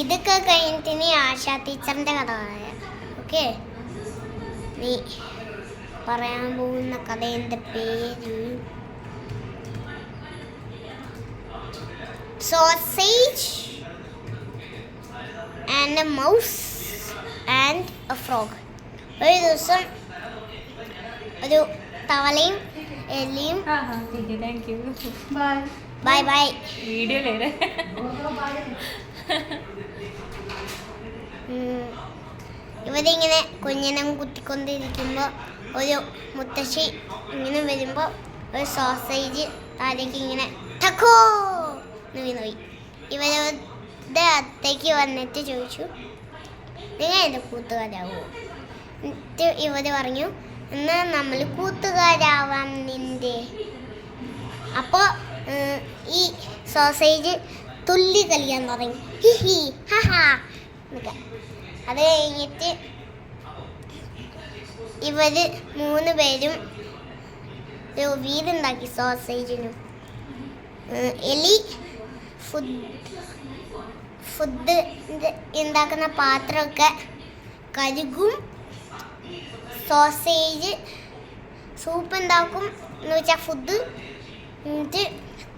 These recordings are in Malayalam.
ഇതൊക്കെ കഴിഞ്ഞിട്ട് ഇനി ആശാ ടീച്ചറിൻ്റെ കഥ പറയാം. ഓക്കെ, നീ പറയാൻ പോകുന്ന കഥയുടെ പേര് sausage and A mouse and A frog. ഒരു ദിവസം ഒരു തവളയും എലിയും ബൈ ബൈ വീഡിയോ ഇവരിങ്ങനെ കുഞ്ഞിനം കുത്തിക്കൊണ്ടിരിക്കുമ്പോൾ ഒരു മുത്തശ്ശി ഇങ്ങനെ വരുമ്പോൾ ഒരു സോസേജ് താഴേക്ക് ഇങ്ങനെ ടക്കോ എന്ന് വീണുപോയി. ഇവരുടെ അടുത്തേക്ക് വന്നിട്ട് ചോദിച്ചു, നിങ്ങൾ എൻ്റെ കൂട്ടുകാരാവോ? എന്നിട്ട് ഇവർ പറഞ്ഞു, എന്നാൽ നമ്മൾ കൂട്ടുകാരാവാം നിൻ്റെ. അപ്പോൾ ഈ സോസേജ് തുള്ളി കളിക്കാൻ തുടങ്ങി, ഹി ഹി ഹാ ഹാ എന്നൊക്കെ. അത് കഴിഞ്ഞിട്ട് ഇവർ 3 പേരും ഒരു വീടുണ്ടാക്കി സോസേജിനും. എലി ഫുഡ് ഉണ്ടാക്കുന്ന പാത്രമൊക്കെ കഴുകും. സോസേജ് സൂപ്പ് ഉണ്ടാക്കും എന്ന് വെച്ചാൽ ഫുഡ്. എന്നിട്ട്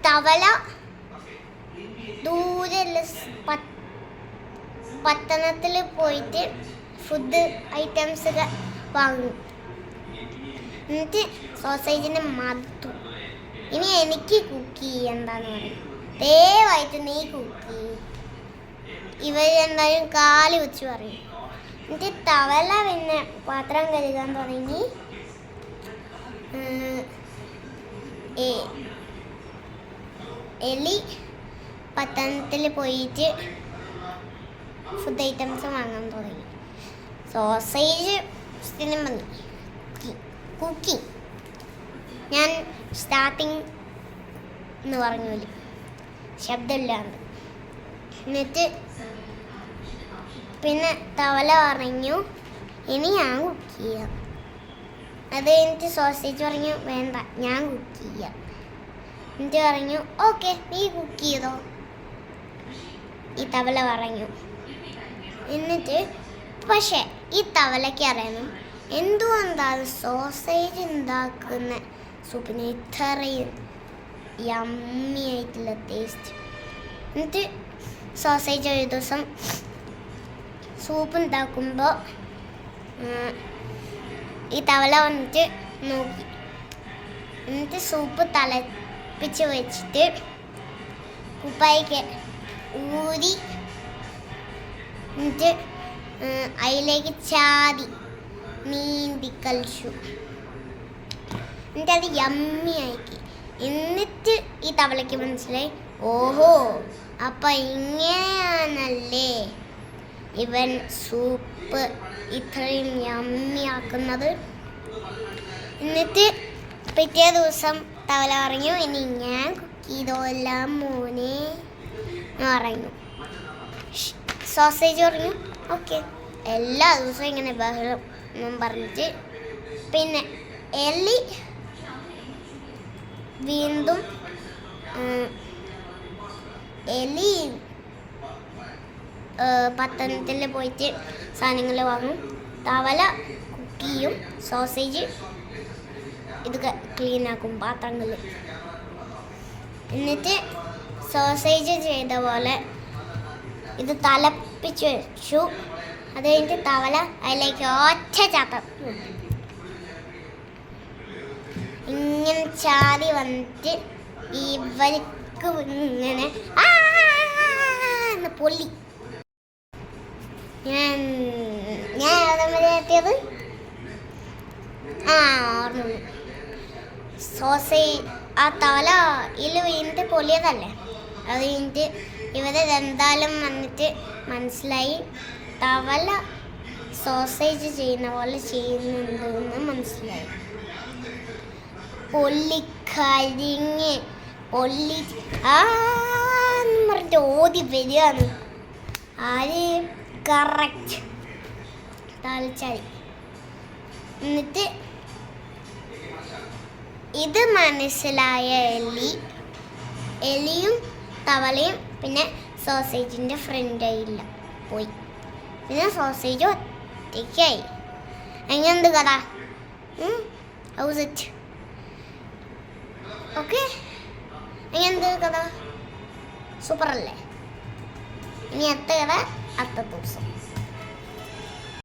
തവള ദൂരെയുള്ള പട്ടണത്തിൽ പോയിട്ട് ഫുഡ് ഐറ്റംസ് ഒക്കെ വാങ്ങും. എന്നിട്ട് സോസേജിനെ മറത്തു. ഇനി എനിക്ക് കുക്ക് ചെയ്യണ്ടെന്ന് പറയും. ദയവായിട്ട് നീ കുക്ക് ചെയ്യും. ഇവരെന്തായാലും കാല് വെച്ച് പറയും. എന്നിട്ട് തവള പിന്നെ പാത്രം കഴുകാൻ തുടങ്ങി. എലി പട്ടണത്തിൽ പോയിട്ട് ഫുഡ് ഐറ്റംസ് വാങ്ങാൻ തുടങ്ങി. സോസേജ് സ്ഥിരം വന്നു കുക്കിംഗ്. ഞാൻ സ്റ്റാർട്ടിങ് എന്ന് പറഞ്ഞോളി ശബ്ദമില്ലാണ്ട്. എന്നിട്ട് പിന്നെ തവള പറഞ്ഞു, ഇനി ഞാൻ കുക്ക് ചെയ്യാം. അത് കഴിഞ്ഞിട്ട് സോസേജ് പറഞ്ഞു, വേണ്ട ഞാൻ കുക്ക് ചെയ്യാം. എന്നിട്ട് പറഞ്ഞു, ഓക്കെ നീ കുക്ക് ചെയ്തോ, ഈ തവള പറഞ്ഞു. എന്നിട്ട് പക്ഷേ ഈ തവളയ്ക്ക് അറിയണം എന്തുകൊണ്ടാണ് സോസേജ് ഉണ്ടാക്കുന്ന സൂപ്പിന് ഇത്രയും യമ്മി ആയിട്ടുള്ള ടേസ്റ്റ്. എന്നിട്ട് സോസേജ് ഒരു ദിവസം സൂപ്പ് ഉണ്ടാക്കുമ്പോൾ ഈ തവള വന്നിട്ട് നോക്കി. എന്നിട്ട് സൂപ്പ് തിളപ്പിച്ച് വെച്ചിട്ട് കുപ്പായിക്ക് ഊരി എന്നിട്ട് അതിലേക്ക് ചാടി നീന്തി കളിച്ചു. എന്നിട്ട് അത് യമ്മി ആക്കി. എന്നിട്ട് ഈ തവളയ്ക്ക് മനസ്സിലായി, ഓഹോ അപ്പം ഇങ്ങനെയാണല്ലേ ഇവൻ സൂപ്പ് ഇത്രയും യമ്മി ആക്കുന്നത്. എന്നിട്ട് പിറ്റേ ദിവസം തവള പറഞ്ഞു, ഇനി ഞാൻ കുക്ക് ചെയ്തോല്ല മോനെ എന്ന് പറഞ്ഞു. സോസേജ് പറഞ്ഞു, ഓക്കെ. എല്ലാ ദിവസവും ഇങ്ങനെ ബഹളം എന്നും പറഞ്ഞിട്ട് പിന്നെ എലി വീണ്ടും എലി പട്ടണത്തിൽ പോയിട്ട് സാധനങ്ങൾ വാങ്ങും. തവള കുക്ക് ചെയ്യും. സോസേജ് ഇതൊക്കെ ക്ലീനാക്കും പാത്രങ്ങൾ. എന്നിട്ട് സോസേജ് ചെയ്ത പോലെ ഇത് തിളപ്പിച്ച് വെച്ചു. അത് കഴിഞ്ഞിട്ട് തവള അതിലേക്ക് ഒറ്റ ചാട്ടം ഇങ്ങനെ ചാടി വന്നിട്ട് ഇവർക്ക് ഇങ്ങനെ പൊല്ലി. ഞാൻ എവിടെ വരെ എത്തിയത്? ഓർമ്മ. സോസേജ് ആ തവള വീണിട്ട് പൊല്ലിയതല്ലേ. അത് കഴിഞ്ഞിട്ട് ഇവരെ എന്തായാലും വന്നിട്ട് മനസ്സിലായി തവള സോസേജ് ചെയ്യുന്ന പോലെ ചെയ്യുന്നുണ്ടെന്ന് മനസ്സിലായി. പൊള്ളിക്കരിഞ്ഞ് പൊള്ളി പറഞ്ഞിട്ട് ഓടി വരികയാണ്. ആര് കറക്റ്റ് താളിച്ചാൽ. എന്നിട്ട് ഇത് മനസ്സിലായ എലിയും തവളയും പിന്നെ സോസേജിൻ്റെ ഫ്രണ്ട് ഇല്ല, പോയി. പിന്നെ സോസേജ് ഒറ്റയ്ക്കായി. എങ്ങനെയുണ്ട് കഥ? House it? ഓക്കെ, എങ്ങനെയുണ്ട് കഥ? സൂപ്പർ അല്ലേ? ഇനി അടുത്ത കഥ അടുത്ത ദിവസം.